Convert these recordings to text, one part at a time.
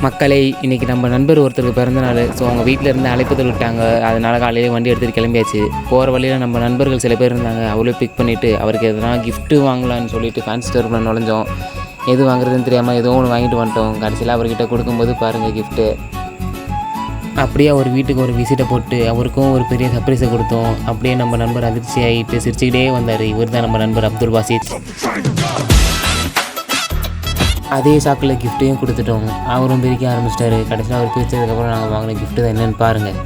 மக்களே, இன்றைக்கி நம்ம நண்பர் ஒருத்தருக்கு பிறந்தநாள். ஸோ அவங்க வீட்டில் இருந்து அழைப்புதல் விட்டாங்க. அதனால் காலையிலே வண்டி எடுத்துகிட்டு கிளம்பியாச்சு. போகிற வழியில் நம்ம நண்பர்கள் சில பேர் இருந்தாங்க. அவங்களே பிக் பண்ணிவிட்டு அவருக்கு எதனா கிஃப்ட்டு வாங்கலான்னு சொல்லிட்டு ஃபேன்சி ஸ்டோருக்குள்ள நுழைஞ்சோம். எது வாங்குறதுன்னு தெரியாமல் ஏதோ ஒன்று வாங்கிட்டு வந்துட்டோம். கடைசியில் அவர்கிட்ட கொடுக்கும்போது பாருங்கள் கிஃப்ட்டு. அப்படியே அவர் வீட்டுக்கு ஒரு விசிட்டை போட்டு அவருக்கும் ஒரு பெரிய சர்ப்ரைஸை கொடுத்தோம். அப்படியே நம்ம நண்பர் அதிர்ச்சி ஆகிட்டு சிரிச்சுக்கிட்டே வந்தார். இவர் தான் நம்ம நண்பர் அப்துல் பாசித். அதே சாக்கில் கிஃப்ட்டையும் கொடுத்துட்டோம். அவரும் பிரிக்க ஆரம்பிச்சிட்டாரு. கடைசியில் அவர் பிரித்ததுக்கப்புறம் நாங்கள் வாங்கின கிஃப்ட்டு தான் என்னென்னு பாருங்கள்.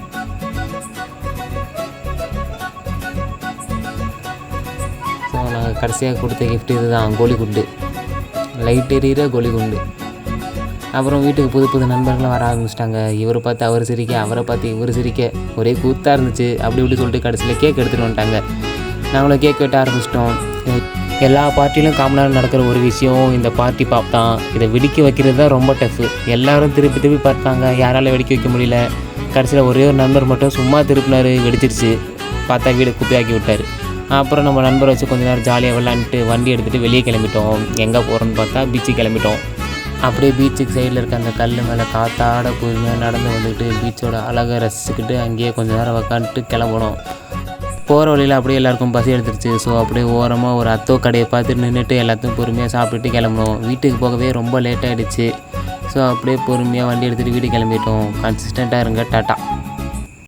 ஸோ நாங்கள் கடைசியாக கொடுத்த கிஃப்ட்டு இது தான், கோலி குண்டு, லைட் எரியிற கோலி குண்டு. அப்புறம் வீட்டுக்கு புது புது நண்பர்களும் வர ஆரம்பிச்சிட்டாங்க. இவரை பார்த்து அவர் சிரிக்க, அவரை பார்த்து இவர் சிரிக்க, ஒரே கூத்தாக இருந்துச்சு. அப்படி இப்படி சொல்லிட்டு கடைசியில் கேக் எடுத்துகிட்டு வந்துட்டாங்க. நாங்களும் கேக் வெட்ட ஆரம்பிச்சிட்டோம். எல்லா பார்ட்டிலும் காமனாக நடக்கிற ஒரு விஷயம் இந்த பார்ட்டி பாப் தான். இதை வெடிக்க வைக்கிறது தான் ரொம்ப டஃப்பு. எல்லோரும் திருப்பி திருப்பி பார்த்தாங்க, யாரால் வெடிக்க வைக்க முடியல. கடைசியில் ஒரே ஒரு நண்பர் மட்டும் சும்மா திருப்பினார், வெடிச்சிருச்சு. பார்த்தா வீடு குப்பையாக்கி விட்டார். அப்புறம் நம்ம நண்பரை வச்சு கொஞ்சம் நேரம் ஜாலியாக விளாண்டுட்டு வண்டி எடுத்துகிட்டு வெளியே கிளம்பிட்டோம். எங்கே போகிறோன்னு பார்த்தா பீச்சுக்கு கிளம்பிட்டோம். அப்படியே பீச்சுக்கு சைடில் இருக்க அந்த கல் மேலே காத்தாட பொறுமையாக நடந்து வந்துக்கிட்டு பீச்சோட அழகை ரசிச்சுக்கிட்டு அங்கேயே கொஞ்சம் நேரம் உக்காந்துட்டு கிளம்பணும். போகிற வழியில் அப்படியே எல்லாருக்கும் பசி எடுத்துருச்சு. ஸோ அப்படியே ஓரமாக ஒரு அத்தோ கடையை பார்த்து நின்றுட்டு எல்லாத்தையும் பொறுமையாக சாப்பிட்டுட்டு கிளம்பணும். வீட்டுக்கு போகவே ரொம்ப லேட் ஆகிடுச்சு. ஸோ அப்படியே பொறுமையாக வண்டி எடுத்துகிட்டு வீட்டுக்கு கிளம்பிட்டோம். கன்சிஸ்டண்ட்டாக இருங்க. டாட்டா.